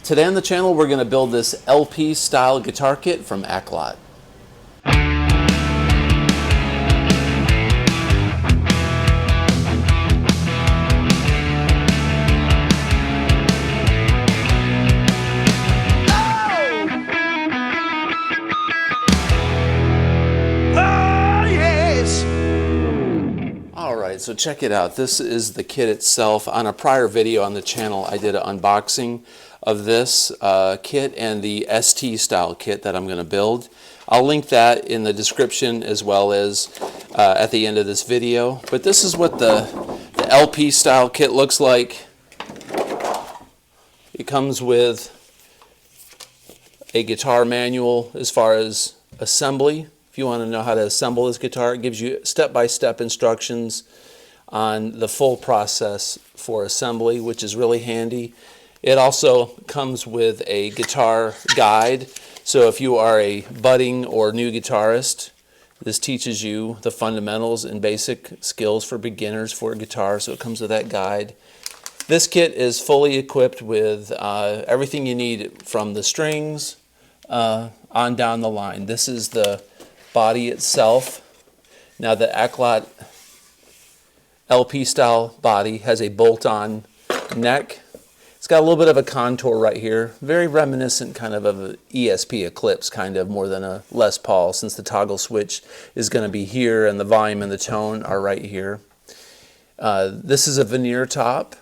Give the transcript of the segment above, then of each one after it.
Today on the channel we're going to build this LP style guitar kit from Aklot. Alright, so check it out. This is the kit itself. On a prior video on the channel I did an unboxing of this kit and the ST style kit that I'm going to build. I'll link that in the description as well as at the end of this video. But this is what the LP style kit looks like. It comes with a guitar manual as far as assembly. If you want to know how to assemble this guitar, it gives you step-by-step instructions on the full process for assembly, which is really handy. It also comes with a guitar guide, so if you are a budding or new guitarist, this teaches you the fundamentals and basic skills for beginners for guitar, so it comes with that guide. This kit is fully equipped with everything you need from the strings on down the line. This is the body itself. Now the Aklot LP style body has a bolt-on neck. It's got a little bit of a contour right here, very reminiscent kind of an ESP Eclipse, kind of more than a Les Paul, since the toggle switch is going to be here and the volume and the tone are right here. This is a veneer top,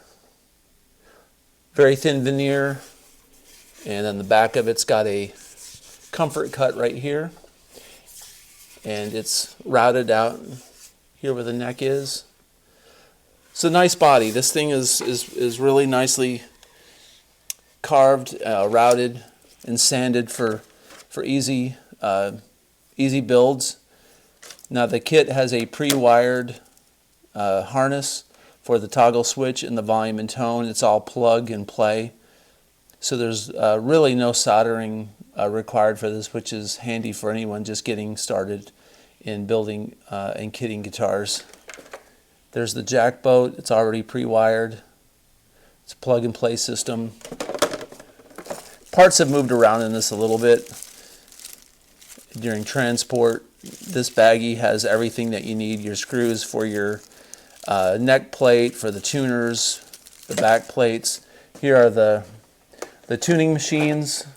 very thin veneer, and then the back of it's got a comfort cut right here, and it's routed out here where the neck is. It's a nice body. This thing is really nicely carved, routed, and sanded for easy builds. Now the kit has a pre-wired harness for the toggle switch and the volume and tone. It's all plug and play, so there's really no soldering required for this, which is handy for anyone just getting started in building and kitting guitars. There's the jack boat. It's already pre-wired. It's a plug and play system. Parts have moved around in this a little bit during transport. This baggie has everything that you need, your screws for your neck plate, for the tuners, the back plates. Here are the tuning machines.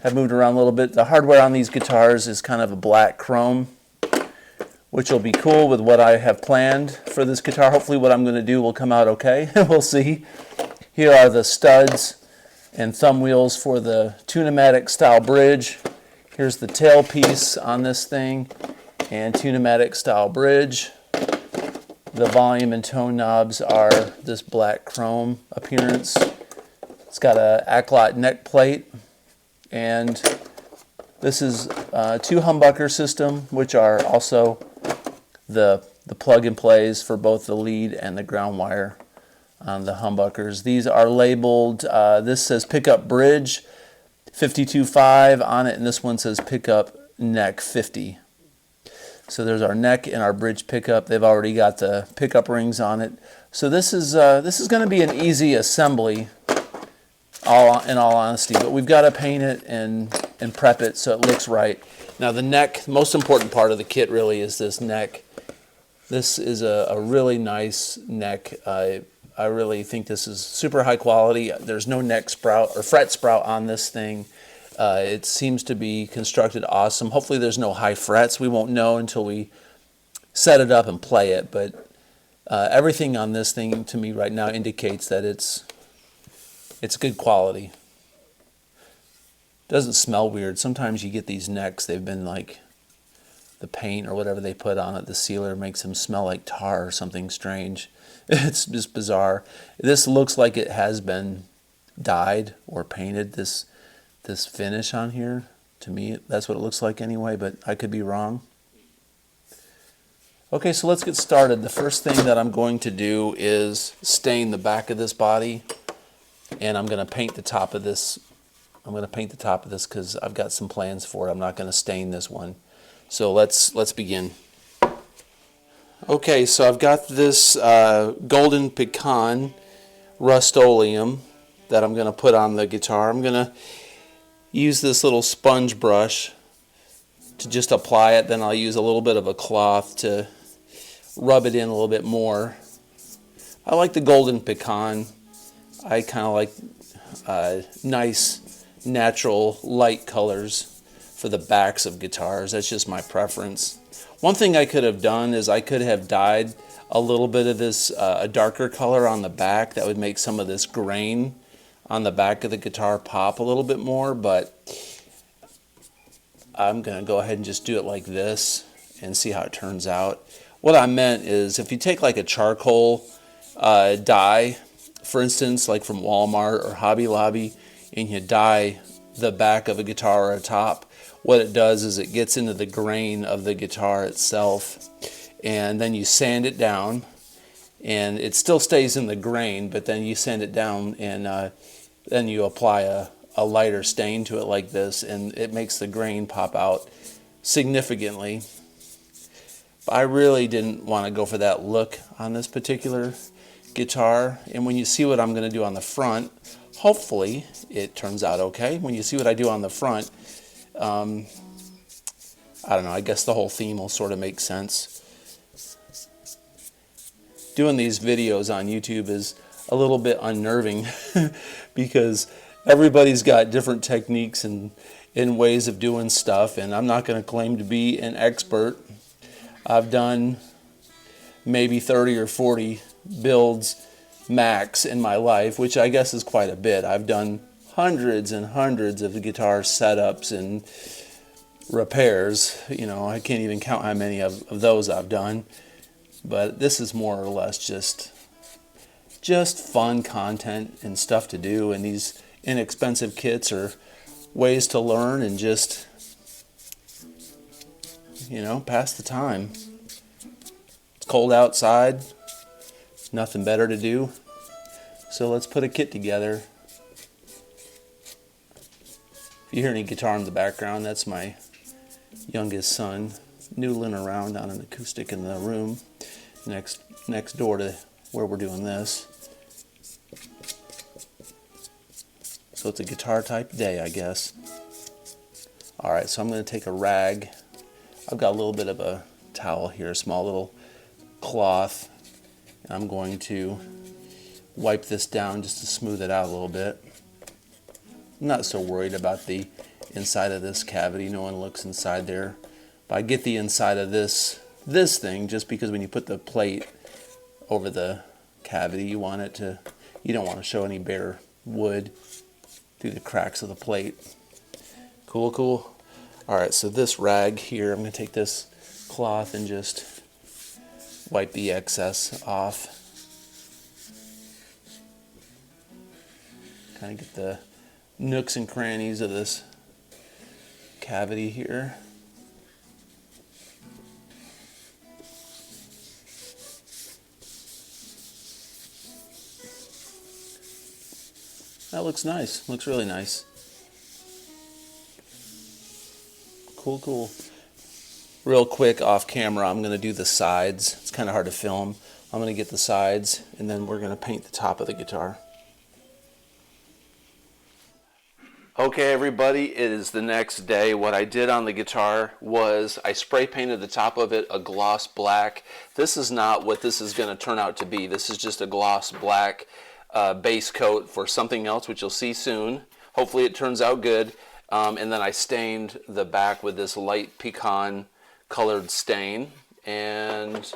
Have moved around a little bit. The hardware on these guitars is kind of a black chrome, which will be cool with what I have planned for this guitar. Hopefully what I'm going to do will come out okay. We'll see. Here are the studs and thumb wheels for the Tune-o-matic style bridge. Here's the tailpiece on this thing and Tune-o-matic style bridge. The volume and tone knobs are this black chrome appearance. It's got a Aklot neck plate, and this is a 2 humbucker system, which are also the plug and plays for both the lead and the ground wire on the humbuckers. These are labeled, this says pickup bridge 52.5 on it, and this one says pickup neck 50. So there's our neck and our bridge pickup. They've already got the pickup rings on it. So this is going to be an easy assembly, in all honesty, but we've got to paint it and prep it so it looks right. Now the neck, most important part of the kit really is this neck. This is a really nice neck. I really think this is super high quality. There's no neck sprout or fret sprout on this thing. It seems to be constructed awesome. Hopefully there's no high frets. We won't know until we set it up and play it, but everything on this thing to me right now indicates that it's good quality. Doesn't smell weird. Sometimes you get these necks, they've been like, the paint or whatever they put on it, the sealer makes them smell like tar or something strange. It's just bizarre. This looks like it has been dyed or painted, this finish on here. To me, that's what it looks like anyway, but I could be wrong. Okay, so let's get started. The first thing that I'm going to do is stain the back of this body, and I'm going to paint the top of this. I'm going to paint the top of this because I've got some plans for it. I'm not going to stain this one. So let's begin. Okay, so I've got this golden pecan Rust-Oleum that I'm going to put on the guitar. I'm going to use this little sponge brush to just apply it. Then I'll use a little bit of a cloth to rub it in a little bit more. I like the golden pecan. I kind of like nice, natural, light colors for the backs of guitars. That's just my preference. One thing I could have done is I could have dyed a little bit of this, a darker color on the back. That would make some of this grain on the back of the guitar pop a little bit more, but I'm going to go ahead and just do it like this and see how it turns out. What I meant is if you take like a charcoal dye, for instance, like from Walmart or Hobby Lobby, and you dye the back of a guitar or a top, what it does is it gets into the grain of the guitar itself, and then you sand it down, and it still stays in the grain, but then you sand it down, and then you apply a lighter stain to it like this, and it makes the grain pop out significantly. But I really didn't want to go for that look on this particular guitar, and when you see what I'm going to do on the front, hopefully it turns out okay. When you see what I do on the front, I don't know, I guess the whole theme will sort of make sense. Doing these videos on YouTube is a little bit unnerving because everybody's got different techniques and ways of doing stuff, and I'm not going to claim to be an expert. I've done maybe 30 or 40 builds max in my life, which I guess is quite a bit. I've done hundreds and hundreds of guitar setups and repairs. You know, I can't even count how many of those I've done. But this is more or less just fun content and stuff to do, and these inexpensive kits are ways to learn and just, you know, pass the time. It's cold outside, nothing better to do, so let's put a kit together. If you hear any guitar in the background, that's my youngest son noodling around on an acoustic in the room next door to where we're doing this. So it's a guitar type day, I guess. Alright, so I'm going to take a rag. I've got a little bit of a towel here, a small little cloth. And I'm going to wipe this down just to smooth it out a little bit. I'm not so worried about the inside of this cavity. No one looks inside there. But I get the inside of this thing just because when you put the plate over the cavity, you don't want to show any bare wood through the cracks of the plate. Cool. Alright, so this rag here, I'm going to take this cloth and just wipe the excess off. Kind of get the nooks and crannies of this cavity here. That looks nice. Looks really nice. Cool. Real quick off camera, I'm going to do the sides. It's kind of hard to film. I'm going to get the sides, and then we're going to paint the top of the guitar. Okay, everybody, it is the next day. What I did on the guitar was I spray painted the top of it a gloss black. This is not what this is going to turn out to be. This is just a gloss black base coat for something else, which you'll see soon. Hopefully it turns out good. And then I stained the back with this light pecan colored stain, and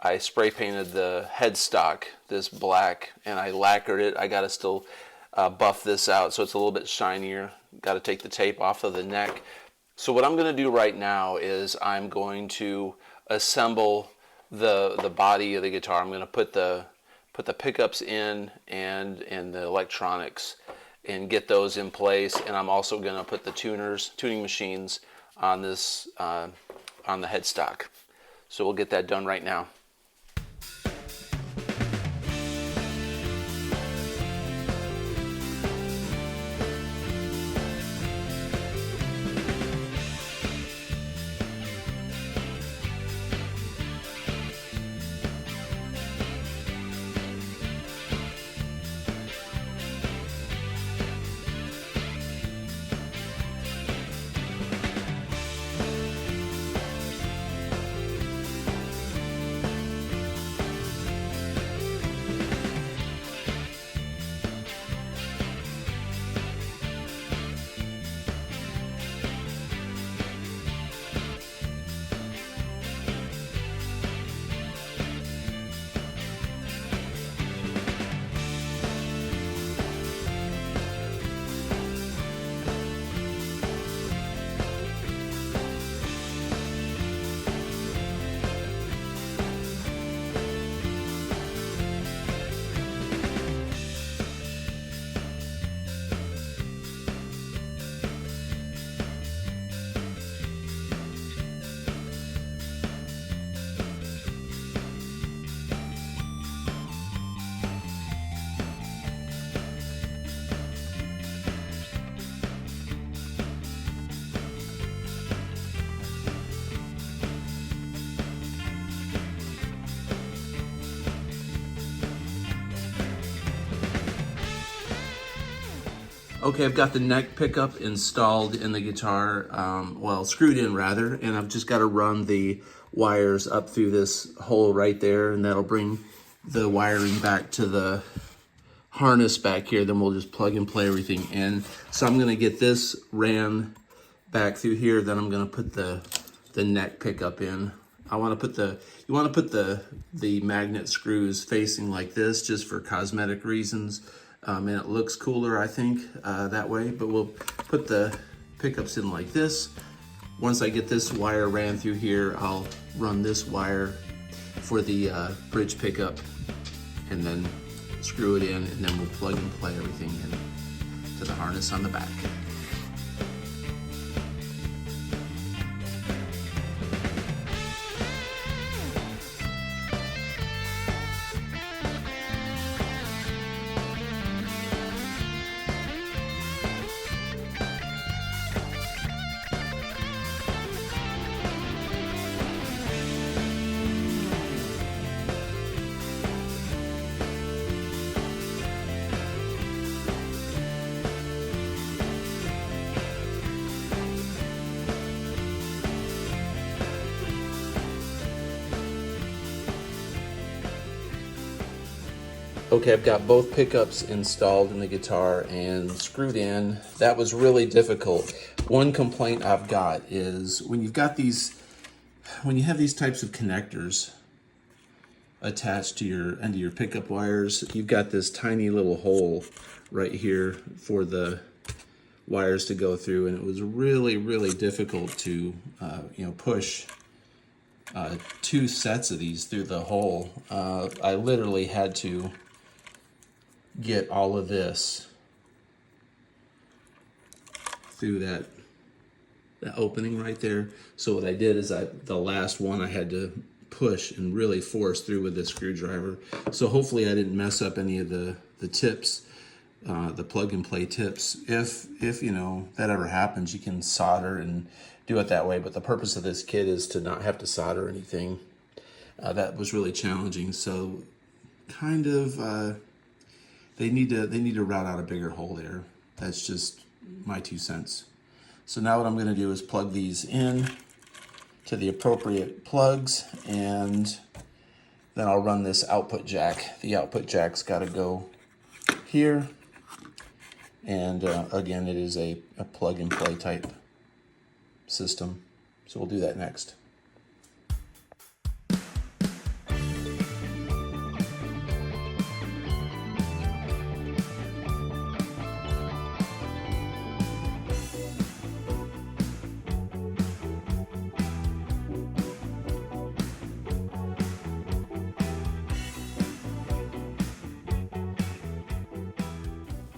I spray painted the headstock this black, and I lacquered it. I got to still buff this out so it's a little bit shinier. Got to take the tape off of the neck. So what I'm going to do right now is I'm going to assemble the body of the guitar. I'm going to put the pickups in and the electronics and get those in place, and I'm also going to put the tuning machines on this on the headstock. So we'll get that done right now. Okay, I've got the neck pickup installed in the guitar, well, screwed in rather, and I've just got to run the wires up through this hole right there, and that'll bring the wiring back to the harness back here. Then we'll just plug and play everything in. So I'm gonna get this ran back through here, then I'm gonna put the neck pickup in. You wanna put the magnet screws facing like this just for cosmetic reasons. And it looks cooler, I think, that way, but we'll put the pickups in like this. Once I get this wire ran through here, I'll run this wire for the bridge pickup and then screw it in, and then we'll plug and play everything in to the harness on the back. Okay, I've got both pickups installed in the guitar and screwed in. That was really difficult. One complaint I've got is when you have these types of connectors attached to your end of your pickup wires, you've got this tiny little hole right here for the wires to go through, and it was really, really difficult to push two sets of these through the hole. I literally had to get all of this through that opening right there. So what I did is the last one I had to push and really force through with this screwdriver. So hopefully I didn't mess up any of the tips, the plug and play tips. If that ever happens, you can solder and do it that way. But the purpose of this kit is to not have to solder anything. That was really challenging. So kind of they need to route out a bigger hole there. That's just my 2 cents. So now what I'm going to do is plug these in to the appropriate plugs, and then I'll run this output jack. The output jack's got to go here, and again, it is a plug and play type system. So we'll do that next.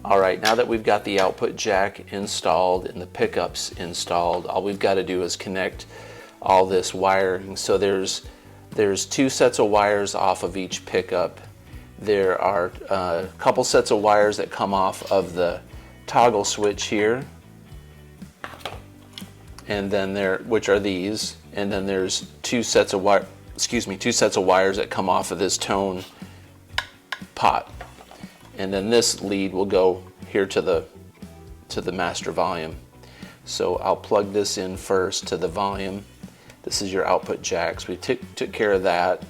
All right, now that we've got the output jack installed and the pickups installed, all we've got to do is connect all this wiring. So there's 2 sets of wires off of each pickup. There are a couple sets of wires that come off of the toggle switch here, and then which are these, and then there's 2 sets of wires that come off of this tone pot. And then this lead will go here to the master volume. So I'll plug this in first to the volume. This is your output jacks. We took care of that.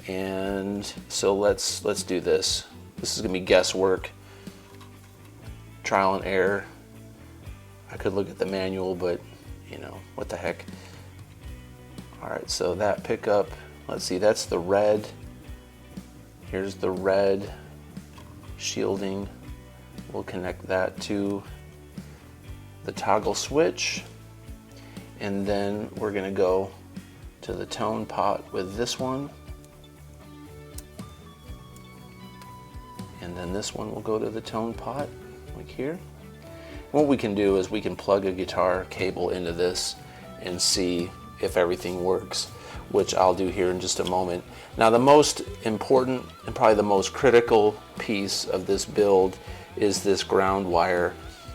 And so let's do this. This is gonna be guesswork, trial and error. I could look at the manual, but what the heck. All right, so that pickup, let's see, that's the red. Here's the red shielding. We'll connect that to the toggle switch, and then we're going to go to the tone pot with this one, and then this one will go to the tone pot like here. What we can do is we can plug a guitar cable into this and see if everything works, which I'll do here in just a moment. Now the most important and probably the most critical piece of this build is this ground wire.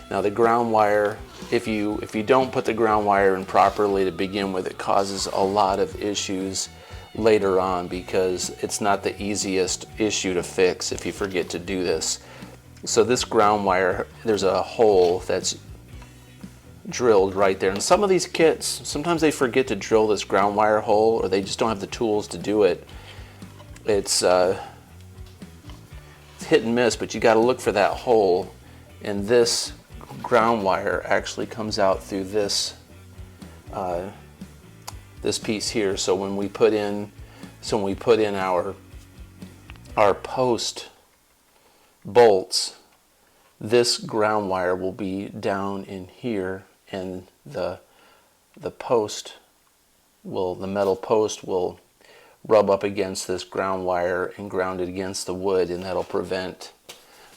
Now the ground wire, if you don't put the ground wire in properly to begin with, it causes a lot of issues later on because it's not the easiest issue to fix if you forget to do this. So this ground wire, there's a hole that's drilled right there. And some of these kits, sometimes they forget to drill this ground wire hole, or they just don't have the tools to do it. It's hit and miss, but you got to look for that hole. And this ground wire actually comes out through this this piece here. So when we put in our post bolts, this ground wire will be down in here, and the metal post will rub up against this ground wire and ground it against the wood, and that'll prevent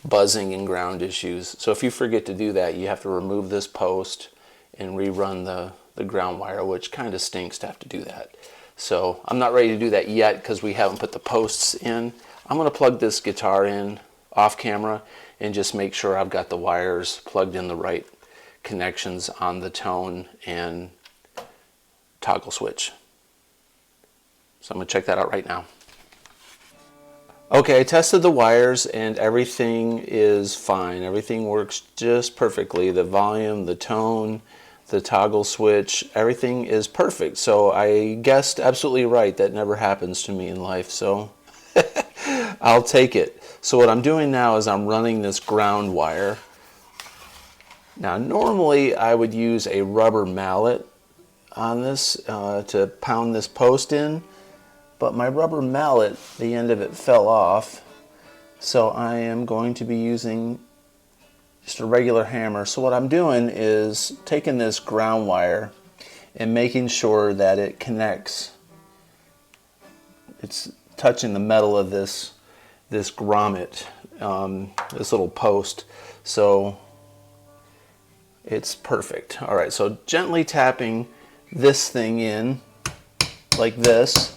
buzzing and ground issues. So if you forget to do that, you have to remove this post and rerun the ground wire, which kind of stinks to have to do that. So I'm not ready to do that yet because we haven't put the posts in. I'm going to plug this guitar in off camera and just make sure I've got the wires plugged in the right connections on the tone and toggle switch. So I'm going to check that out right now. Okay, I tested the wires and everything is fine. Everything works just perfectly. The volume, the tone, the toggle switch, everything is perfect. So I guessed absolutely right. That never happens to me in life, so I'll take it. So what I'm doing now is I'm running this ground wire. Now normally I would use a rubber mallet on this to pound this post in, but my rubber mallet, the end of it fell off, so I am going to be using just a regular hammer. So what I'm doing is taking this ground wire and making sure that it connects. It's touching the metal of this grommet, this little post, so it's perfect. All right, so gently tapping this thing in like this.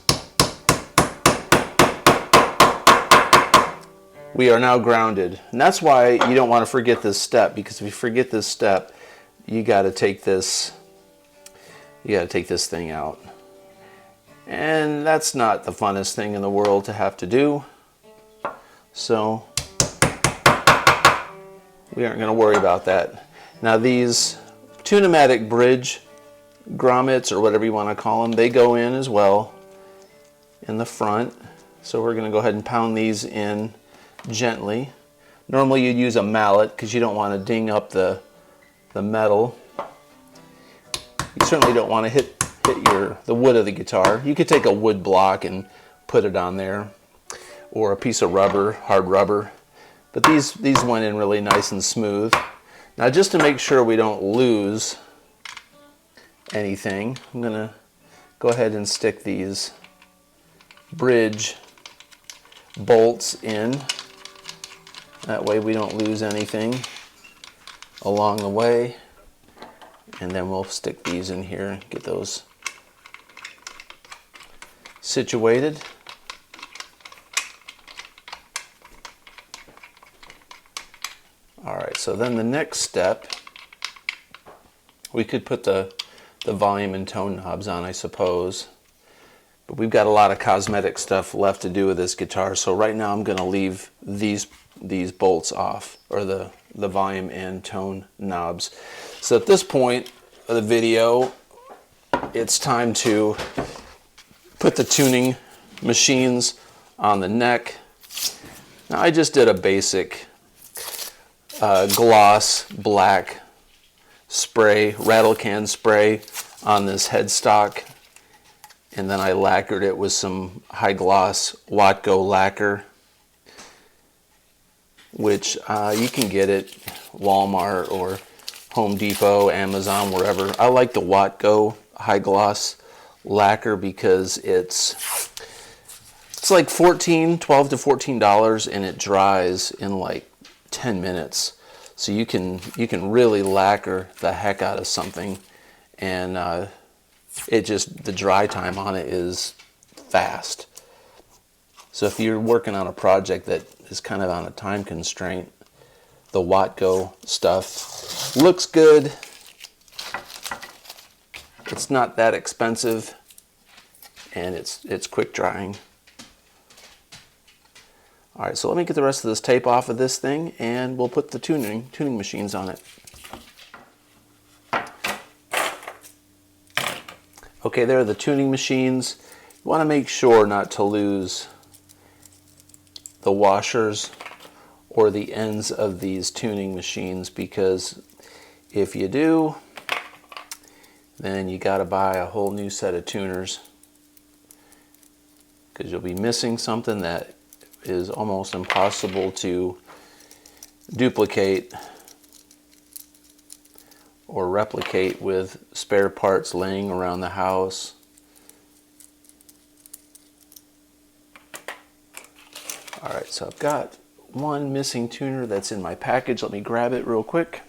We are now grounded, and that's why you don't want to forget this step, because if you forget this step, you got to take this thing out, and that's not the funnest thing in the world to have to do. So we aren't going to worry about that. Now these Tune-O-Matic bridge grommets, or whatever you want to call them, they go in as well in the front. So we're going to go ahead and pound these in gently. Normally you'd use a mallet because you don't want to ding up the metal. You certainly don't want to hit the wood of the guitar. You could take a wood block and put it on there, or a piece of rubber, hard rubber. But these went in really nice and smooth. Now just to make sure we don't lose anything, I'm going to go ahead and stick these bridge bolts in. That way we don't lose anything along the way. And then we'll stick these in here and get those situated. Alright, so then the next step, we could put the volume and tone knobs on, I suppose. But we've got a lot of cosmetic stuff left to do with this guitar, so right now I'm going to leave these bolts off, or the volume and tone knobs. So at this point of the video, it's time to put the tuning machines on the neck. Now I just did a basic gloss black spray, rattle can spray on this headstock, and then I lacquered it with some high gloss Watco lacquer, which you can get at Walmart or Home Depot, Amazon, wherever. I like the Watco high gloss lacquer because it's like $12 to $14, and it dries in like 10 minutes. So you can really lacquer the heck out of something, and the dry time on it is fast. So if you're working on a project that is kind of on a time constraint, the Watco stuff looks good. It's not that expensive, and it's quick drying. All right, so let me get the rest of this tape off of this thing, and we'll put the tuning machines on it. Okay, there are the tuning machines. You want to make sure not to lose the washers or the ends of these tuning machines, because if you do, then you got to buy a whole new set of tuners, because you'll be missing something that is almost impossible to duplicate or replicate with spare parts laying around the house. All right, so I've got one missing tuner that's in my package. Let me grab it real quick.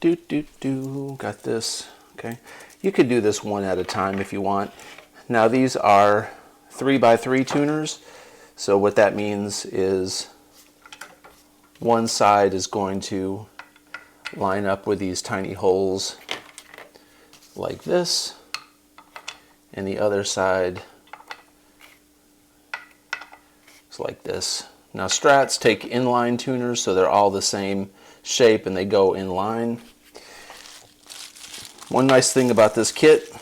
Got this. Okay, you could do this one at a time if you want. Now these are 3x3 tuners, so what that means is one side is going to line up with these tiny holes like this, and the other side is like this. Now Strats take inline tuners, so they're all the same shape and they go in line. One nice thing about this kit,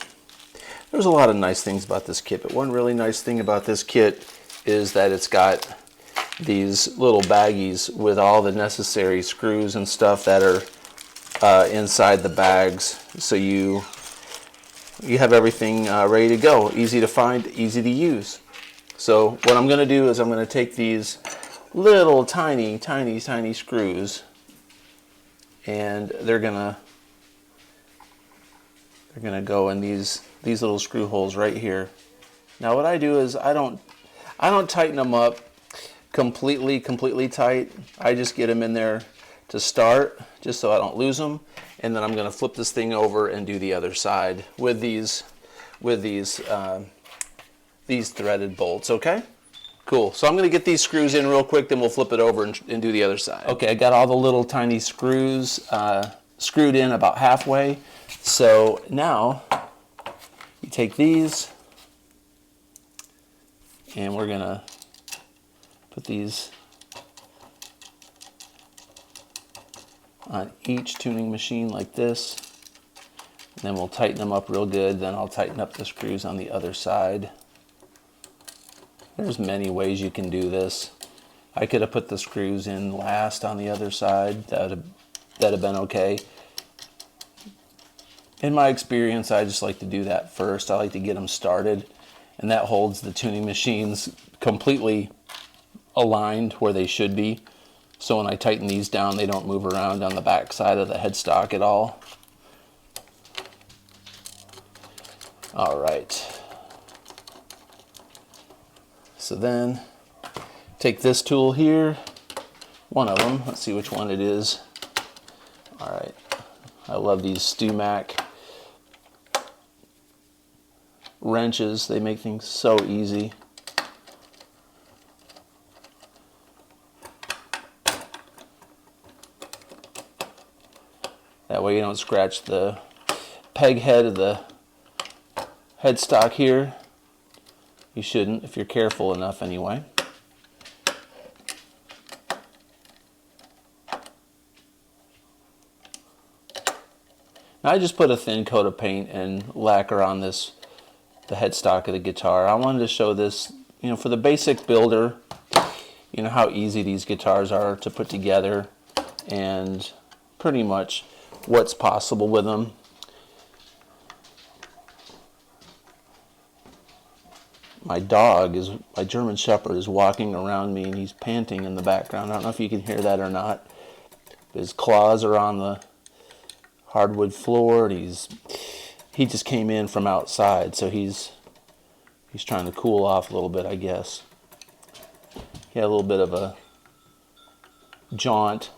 there's a lot of nice things about this kit, but one really nice thing about this kit is that it's got these little baggies with all the necessary screws and stuff that are inside the bags, so you have everything ready to go, easy to find, easy to use. So what I'm going to do is I'm going to take these little tiny screws, and they're gonna go in these little screw holes right here. Now what I do is I don't tighten them up completely tight. I just get them in there to start, just so I don't lose them, and then I'm going to flip this thing over and do the other side with these threaded bolts. Okay, cool. So I'm going to get these screws in real quick, then we'll flip it over and do the other side. Okay, I got all the little tiny screws screwed in about halfway. So now you take these, and we're gonna put these on each tuning machine like this. And then we'll tighten them up real good. Then I'll tighten up the screws on the other side. There's many ways you can do this. I could have put the screws in last on the other side. That'd have been okay. In my experience, I just like to do that first. I like to get them started, and that holds the tuning machines completely aligned where they should be. So when I tighten these down, they don't move around on the back side of the headstock at all. All right. So then take this tool here, one of them. Let's see which one it is. All right. I love these StewMac wrenches. They make things so easy. That way you don't scratch the peg head of the headstock here. You shouldn't, if you're careful enough anyway. Now I just put a thin coat of paint and lacquer on the headstock of the guitar. I wanted to show this, for the basic builder, how easy these guitars are to put together and pretty much what's possible with them. My German Shepherd is walking around me, and he's panting in the background. I don't know if you can hear that or not. His claws are on the hardwood floor, and he just came in from outside, so he's trying to cool off a little bit, I guess. He had a little bit of a jaunt.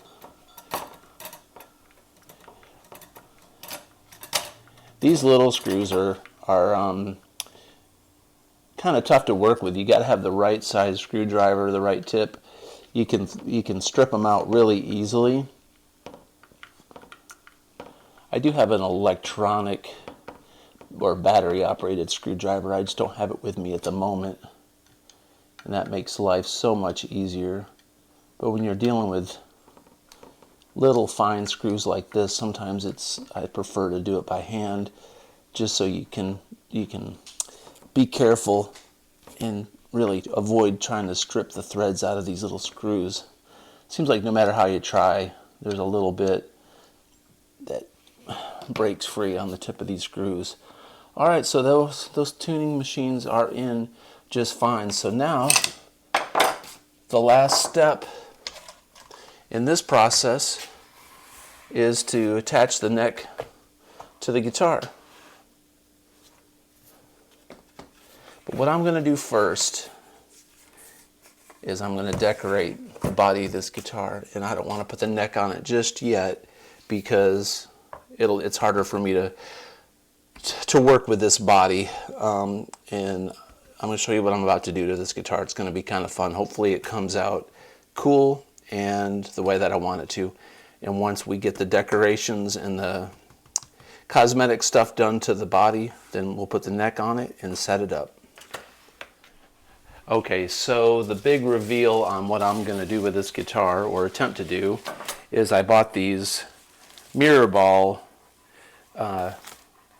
These little screws are kind of tough to work with. You got to have the right size screwdriver, the right tip. You can strip them out really easily. I do have an electronic or battery operated screwdriver. I just don't have it with me at the moment, and that makes life so much easier. But when you're dealing with little fine screws like this, sometimes I prefer to do it by hand, just so you can be careful and really avoid trying to strip the threads out of these little screws. Seems like no matter how you try, there's a little bit that breaks free on the tip of these screws. All right, so those tuning machines are in just fine. So now the last step in this process is to attach the neck to the guitar. But what I'm going to do first is I'm going to decorate the body of this guitar, and I don't want to put the neck on it just yet because it's harder for me to work with this body. And I'm going to show you what I'm about to do to this guitar. It's going to be kind of fun. Hopefully it comes out cool and the way that I want it to. And once we get the decorations and the cosmetic stuff done to the body, then we'll put the neck on it and set it up. Okay, so the big reveal on what I'm going to do with this guitar, or attempt to do, is I bought these mirror ball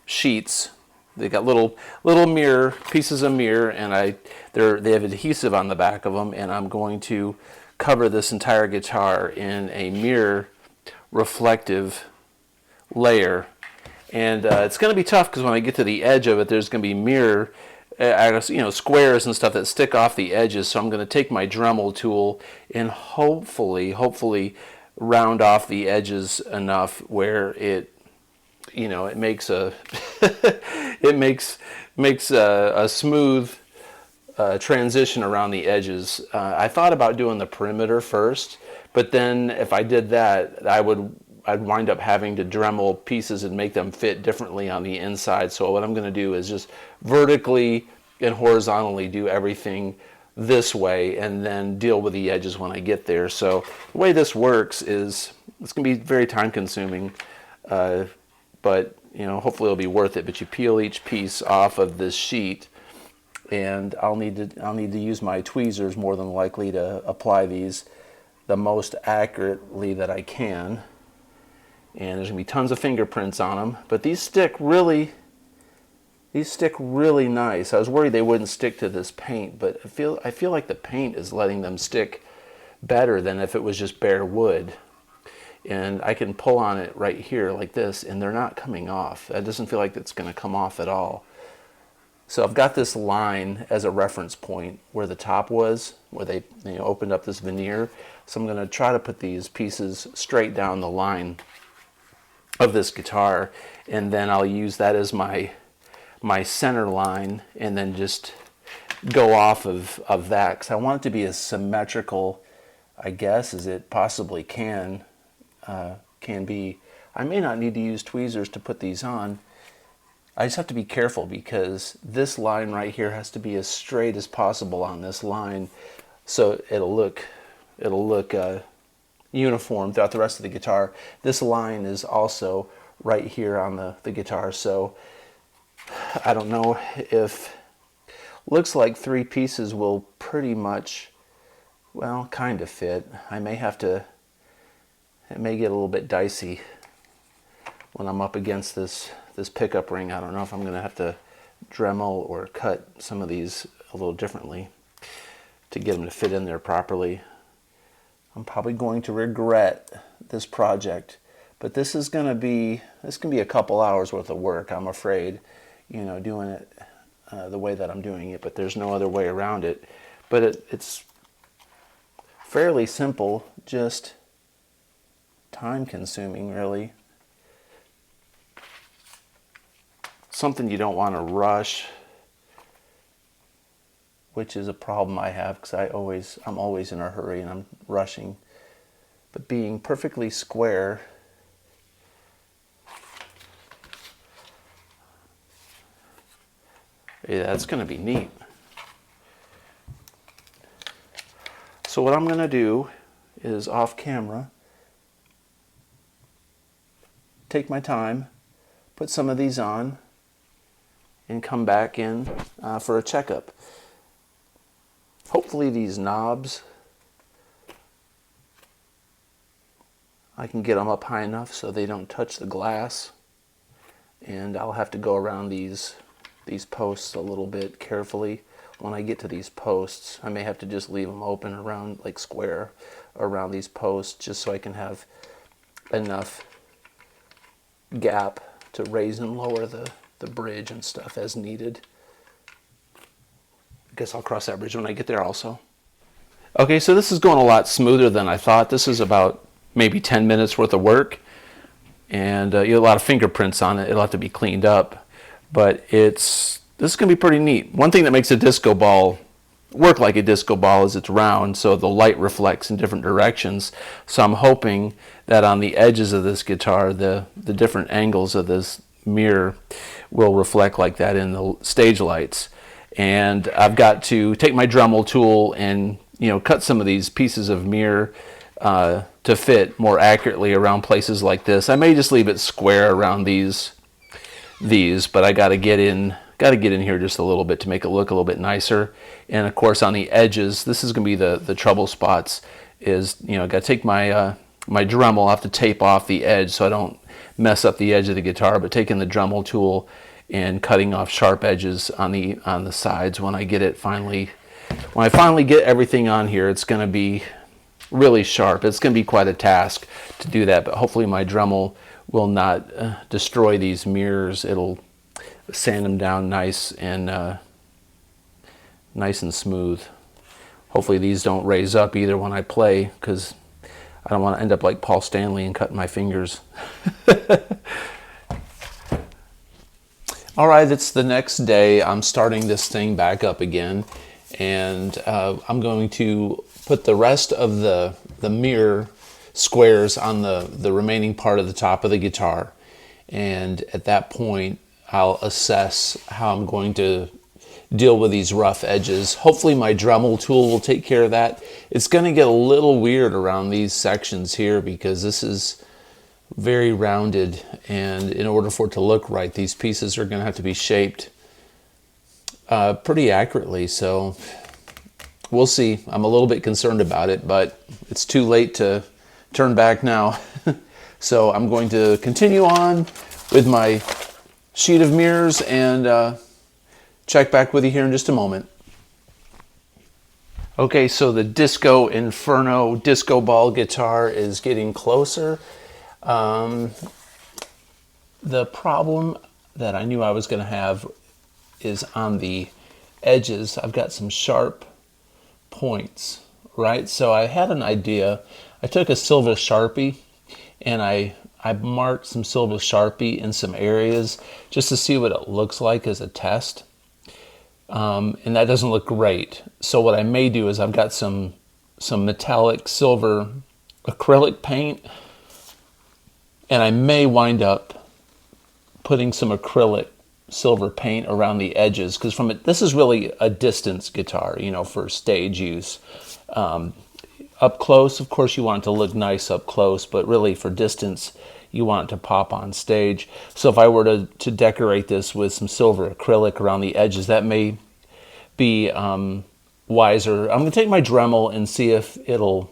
sheets. They got little mirror pieces of mirror, and they have adhesive on the back of them, and I'm going to cover this entire guitar in a mirror reflective layer. And it's going to be tough because when I get to the edge of it, there's going to be mirror squares and stuff that stick off the edges. So I'm going to take my Dremel tool and hopefully round off the edges enough where it makes a a smooth transition around the edges. I thought about doing the perimeter first, but then if I did that, I'd wind up having to Dremel pieces and make them fit differently on the inside. So what I'm going to do is just vertically and horizontally do everything this way, and then deal with the edges when I get there. So the way this works is it's going to be very time consuming, but hopefully it'll be worth it. But you peel each piece off of this sheet, and I'll need to use my tweezers more than likely to apply these the most accurately that I can. And there's going to be tons of fingerprints on them, but these stick really nice. I was worried they wouldn't stick to this paint, but I feel like the paint is letting them stick better than if it was just bare wood. And I can pull on it right here like this, and they're not coming off. It doesn't feel like it's going to come off at all. So I've got this line as a reference point where the top was, where they opened up this veneer. So I'm going to try to put these pieces straight down the line of this guitar, and then I'll use that as my center line, and then just go off of that, because I want it to be as symmetrical, I guess, as it possibly can be. I may not need to use tweezers to put these on. I just have to be careful because this line right here has to be as straight as possible on this line, so it'll look uniform throughout the rest of the guitar. This line is also right here on the guitar, so I don't know if, looks like 3 pieces will pretty much, well, kind of fit. I may have to, it may get a little bit dicey when I'm up against this pickup ring. I don't know if I'm going to have to Dremel or cut some of these a little differently to get them to fit in there properly. I'm probably going to regret this project, but this is going to be a couple hours worth of work, I'm afraid, doing it the way that I'm doing it, but there's no other way around it. But it's fairly simple, just time consuming, really. Something you don't want to rush, which is a problem I have because I'm always in a hurry and I'm rushing. But being perfectly square, yeah, that's going to be neat. So what I'm going to do is, off camera, take my time, put some of these on, and come back in for a checkup. Hopefully these knobs, I can get them up high enough so they don't touch the glass. And I'll have to go around these posts a little bit carefully. When I get to these posts, I may have to just leave them open around, like square around these posts, just so I can have enough gap to raise and lower the bridge and stuff as needed. I guess I'll cross that bridge when I get there also. Okay, so this is going a lot smoother than I thought. This is about maybe 10 minutes worth of work, and you have a lot of fingerprints on it. It'll have to be cleaned up, but this is going to be pretty neat. One thing that makes a disco ball work like a disco ball is it's round, so the light reflects in different directions. So I'm hoping that on the edges of this guitar, the different angles of this mirror will reflect like that in the stage lights. And I've got to take my Dremel tool and cut some of these pieces of mirror to fit more accurately around places like this. I may just leave it square around these, but I got to get in here just a little bit to make it look a little bit nicer. And of course on the edges, this is going to be the trouble spots. Is I got to take my my Dremel. I have to tape off the edge so I don't mess up the edge of the guitar. But taking the Dremel tool and cutting off sharp edges on the sides when I get it finally. When I finally get everything on here, it's going to be really sharp. It's going to be quite a task to do that, but hopefully my Dremel will not destroy these mirrors. It'll sand them down nice and smooth. Hopefully these don't raise up either when I play, because I don't want to end up like Paul Stanley and cutting my fingers. All right, it's the next day. I'm starting this thing back up again, and I'm going to put the rest of the mirror squares on the remaining part of the top of the guitar. And at that point, I'll assess how I'm going to deal with these rough edges. Hopefully my Dremel tool will take care of that. It's going to get a little weird around these sections here because this is very rounded, and in order for it to look right, these pieces are going to have to be shaped pretty accurately. So we'll see. I'm a little bit concerned about it, but it's too late to turn back now. So I'm going to continue on with my sheet of mirrors and check back with you here in just a moment. Okay, so the Disco Inferno disco ball guitar is getting closer. The problem that I knew I was going to have is on the edges. I've got some sharp points, right? So I had an idea. I took a silver Sharpie and I marked some silver Sharpie in some areas just to see what it looks like as a test. And that doesn't look great. So what I may do is I've got some metallic silver acrylic paint, and I may wind up putting some acrylic silver paint around the edges, because this is really a distance guitar, for stage use. Up close, of course, you want it to look nice up close, but really for distance, you want it to pop on stage. So if I were to decorate this with some silver acrylic around the edges, that may be wiser. I'm going to take my Dremel and see if it'll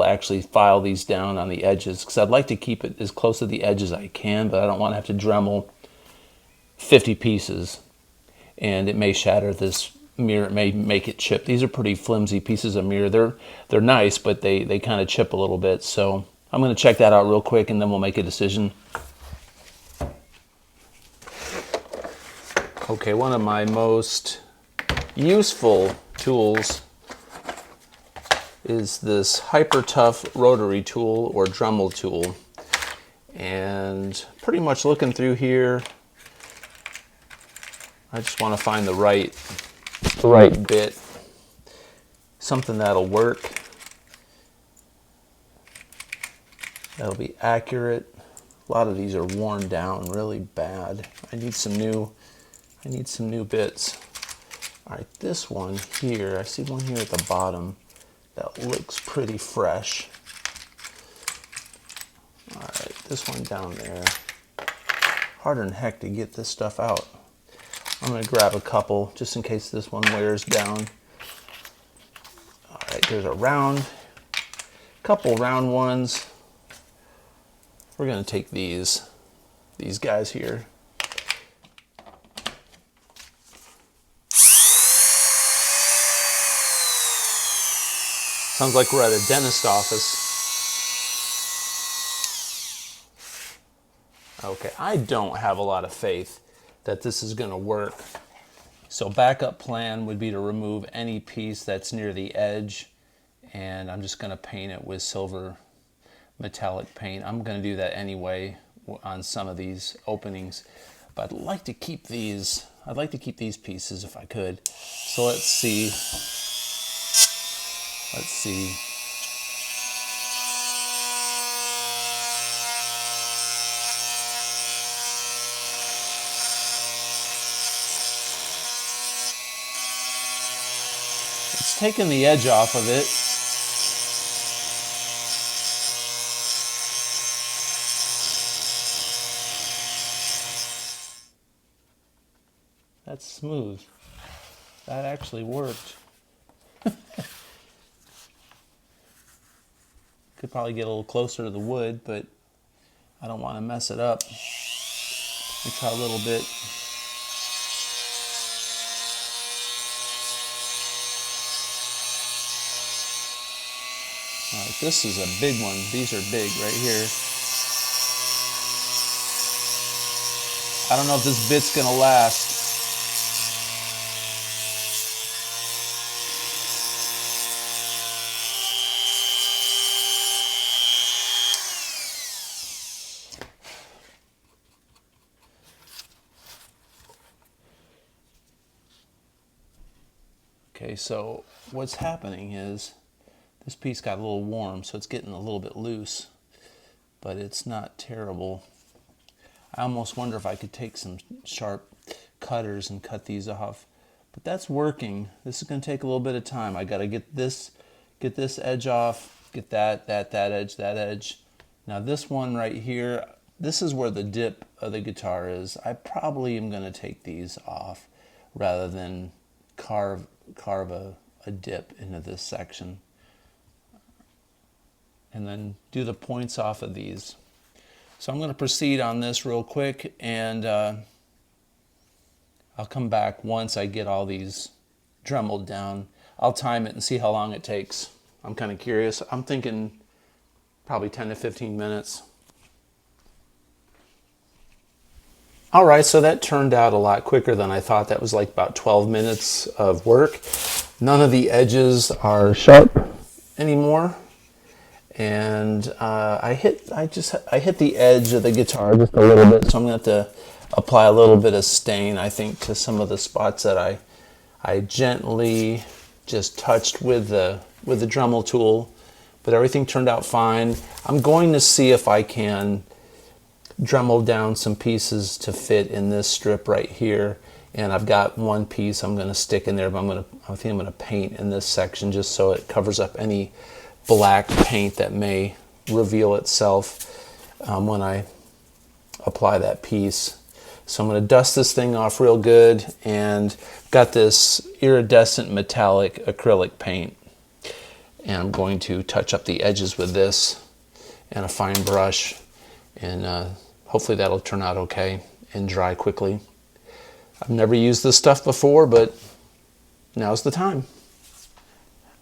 actually file these down on the edges, because I'd like to keep it as close to the edge as I can, but I don't want to have to Dremel 50 pieces, and it may shatter this mirror. It may make it chip. These are pretty flimsy pieces of mirror. They're nice, but they kind of chip a little bit. So I'm going to check that out real quick, and then we'll make a decision. Okay, one of my most useful tools is this Hyper Tough rotary tool or Dremel tool. And pretty much looking through here, I just want to find the right bit, something that'll work, that'll be accurate. A lot of these are worn down really bad. I need some new bits. All right, this one here, I see one here at the bottom that looks pretty fresh. All right, this one down there. Harder than heck to get this stuff out. I'm going to grab a couple just in case this one wears down. All right, there's a couple round ones. We're going to take these guys here. Sounds like we're at a dentist office. Okay, I don't have a lot of faith that this is going to work. So backup plan would be to remove any piece that's near the edge, and I'm just going to paint it with silver metallic paint. I'm going to do that anyway on some of these openings, but I'd like to keep these. I'd like to keep these pieces if I could. So let's see. Let's see. It's taking the edge off of it. That's smooth. That actually worked. Could probably get a little closer to the wood, but I don't want to mess it up. Let me try a little bit. All right, this is a big one. These are big right here. I don't know if this bit's gonna last. Okay, so what's happening is this piece got a little warm, so it's getting a little bit loose, but it's not terrible. I almost wonder if I could take some sharp cutters and cut these off, but that's working. This is going to take a little bit of time. I got to get this edge off, get that edge. Now this one right here, this is where the dip of the guitar is. I probably am going to take these off rather than carve a dip into this section, and then do the points off of these. So I'm going to proceed on this real quick, and I'll come back once I get all these dremeled down. I'll time it and see how long it takes. I'm kind of curious. I'm thinking probably 10 to 15 minutes. All right, so that turned out a lot quicker than I thought. That was like about 12 minutes of work. None of the edges are sharp anymore. And I hit the edge of the guitar just a little bit, so I'm going to have to apply a little bit of stain, I think, to some of the spots that I gently just touched with the Dremel tool. But everything turned out fine. I'm going to see if I can Dremel down some pieces to fit in this strip right here, and I've got one piece I'm going to stick in there, but I think I'm going to paint in this section just so it covers up any black paint that may reveal itself when I apply that piece. So I'm going to dust this thing off real good, and got this iridescent metallic acrylic paint, and I'm going to touch up the edges with this and a fine brush, and hopefully that'll turn out okay and dry quickly. I've never used this stuff before, but now's the time.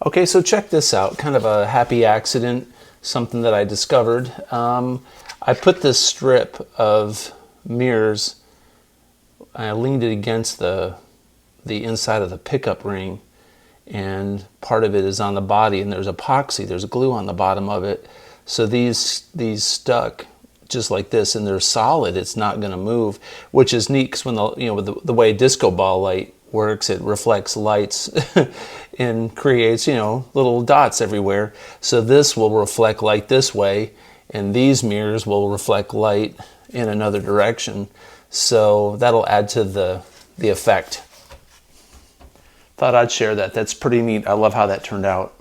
Okay, so check this out. Kind of a happy accident, something that I discovered. I put this strip of mirrors, I leaned it against the inside of the pickup ring, and part of it is on the body, and there's epoxy, there's glue on the bottom of it. So these stuck just like this, and they're solid. It's not going to move, which is neat because when with the way disco ball light works, it reflects lights and creates little dots everywhere. So this will reflect light this way, and these mirrors will reflect light in another direction. So that'll add to the effect. Thought I'd share that. That's pretty neat. I love how that turned out.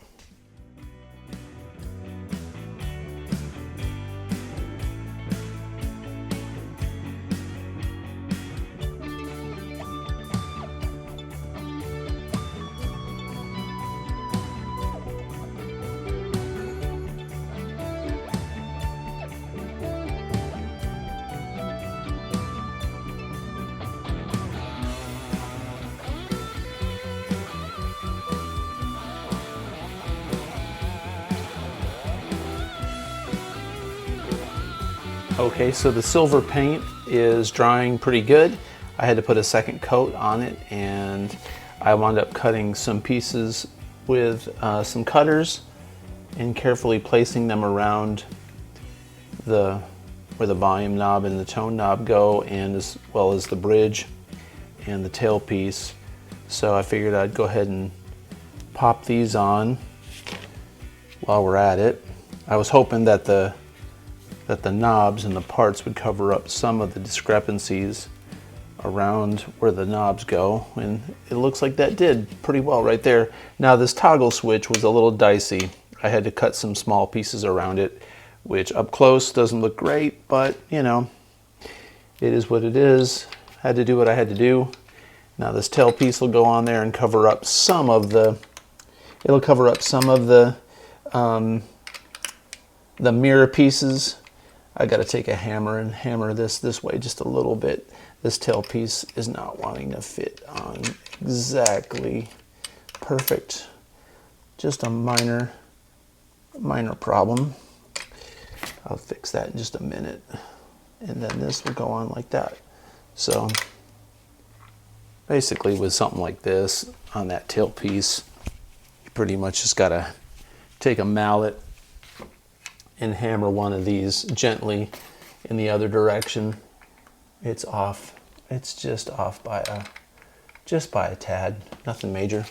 Okay, so the silver paint is drying pretty good. I had to put a second coat on it, and I wound up cutting some pieces with some cutters and carefully placing them around where the volume knob and the tone knob go, and as well as the bridge and the tailpiece. So I figured I'd go ahead and pop these on while we're at it. I was hoping that the knobs and the parts would cover up some of the discrepancies around where the knobs go, and it looks like that did pretty well right there. Now this toggle switch was a little dicey. I had to cut some small pieces around it, which up close doesn't look great, but you know, it is what it is. Had to do what I had to do. Now this tailpiece will go on there and cover up some of the, it'll cover up some of the mirror pieces. I got to take a hammer and hammer this way just a little bit. This tailpiece is not wanting to fit on exactly perfect. Just a minor problem. I'll fix that in just a minute. And then this will go on like that. So basically with something like this on that tailpiece, you pretty much just got to take a mallet and hammer one of these gently in the other direction. It's off. It's just off by a tad. Nothing major.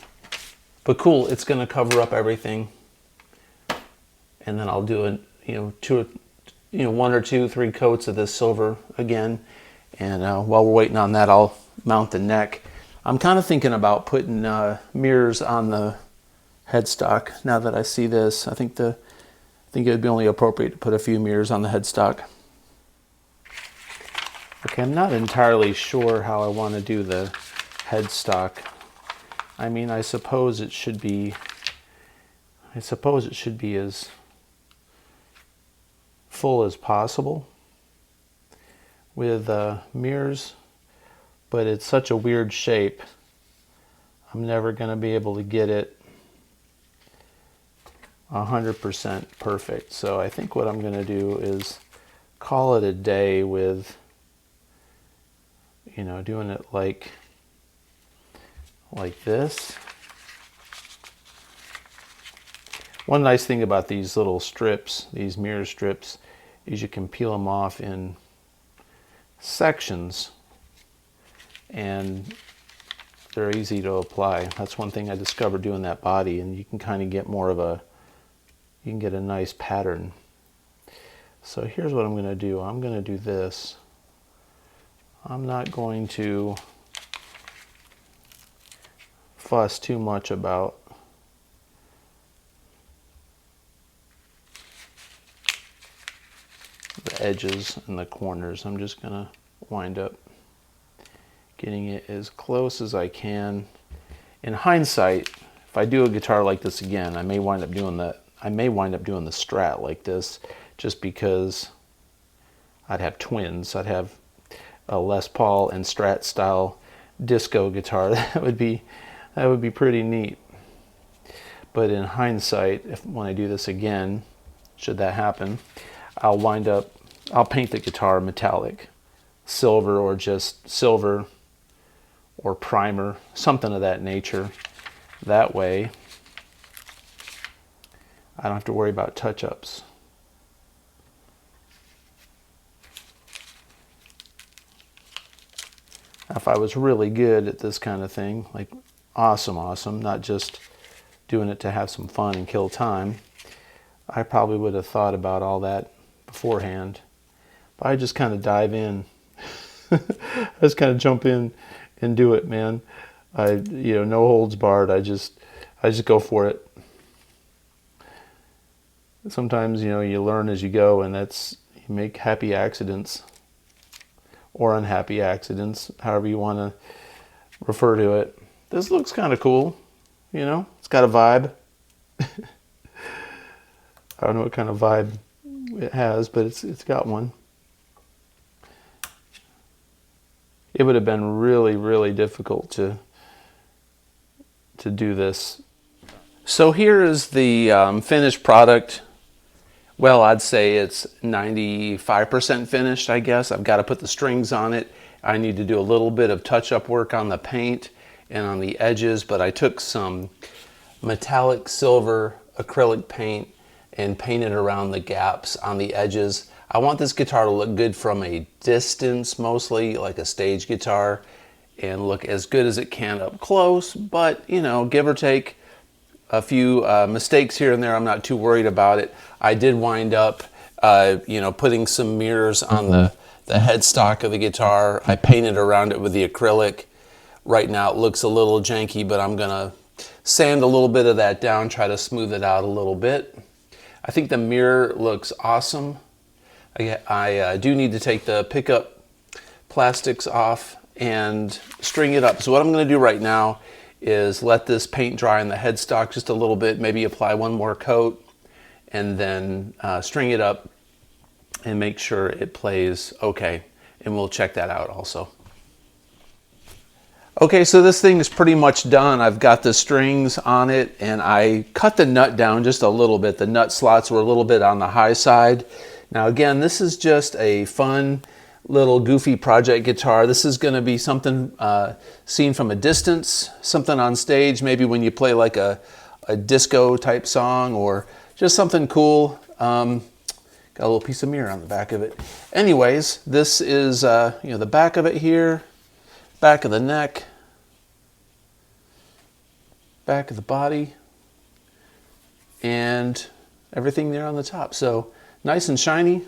But cool, it's going to cover up everything. And then I'll do one or two, three coats of this silver again. And while we're waiting on that, I'll mount the neck. I'm kind of thinking about putting mirrors on the headstock. Now that I see this, I think it would be only appropriate to put a few mirrors on the headstock. Okay, I'm not entirely sure how I want to do the headstock. I mean, I suppose it should be as full as possible with mirrors, but it's such a weird shape. I'm never going to be able to get it 100% perfect. So I think what I'm going to do is call it a day with, doing it like this. One nice thing about these little strips, these mirror strips, is you can peel them off in sections and they're easy to apply. That's one thing I discovered doing that body, and you can kind of get you can get a nice pattern. So here's what I'm going to do. I'm going to do this. I'm not going to fuss too much about the edges and the corners. I'm just going to wind up getting it as close as I can. In hindsight, if I do a guitar like this again, I may wind up doing the Strat like this, just because I'd have twins. I'd have a Les Paul and Strat style disco guitar. That would be pretty neat. But in hindsight, when I do this again, should that happen, I'll paint the guitar metallic, silver, or just silver or primer, something of that nature. That way I don't have to worry about touch-ups. If I was really good at this kind of thing, like awesome, not just doing it to have some fun and kill time, I probably would have thought about all that beforehand. But I just kind of dive in. I just kind of jump in and do it, man. No holds barred. I just go for it. Sometimes, you learn as you go, and you make happy accidents or unhappy accidents, however you want to refer to it. This looks kind of cool, it's got a vibe. I don't know what kind of vibe it has, but it's got one. It would have been really, really difficult to do this. So here is the finished product Well, I'd say it's 95% finished, I guess. I've got to put the strings on it. I need to do a little bit of touch-up work on the paint and on the edges, but I took some metallic silver acrylic paint and painted around the gaps on the edges. I want this guitar to look good from a distance, mostly like a stage guitar, and look as good as it can up close, but you know, give or take a few mistakes here and there. I'm not too worried about it. I did wind up you know, putting some mirrors on the headstock of the guitar. I painted around it with the acrylic. Right now it looks a little janky, but I'm gonna sand a little bit of that down, try to smooth it out a little bit. I think the mirror looks awesome. I do need to take the pickup plastics off and string it up. So what I'm going to do right now is let this paint dry on the headstock just a little bit, maybe apply one more coat, and then string it up and make sure it plays okay. And we'll check that out also. Okay, so this thing is pretty much done. I've got the strings on it, and I cut the nut down just a little bit. The nut slots were a little bit on the high side. Now again, this is just a fun little goofy project guitar. This is going to be something seen from a distance, something on stage, maybe when you play like a disco type song, or just something cool. Got a little piece of mirror on the back of it. Anyways, this is you know, the back of it here, back of the neck, back of the body, and everything there on the top. So nice and shiny.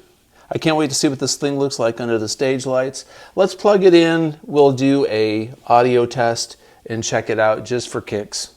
I can't wait to see what this thing looks like under the stage lights. Let's plug it in. We'll do a audio test and check it out just for kicks.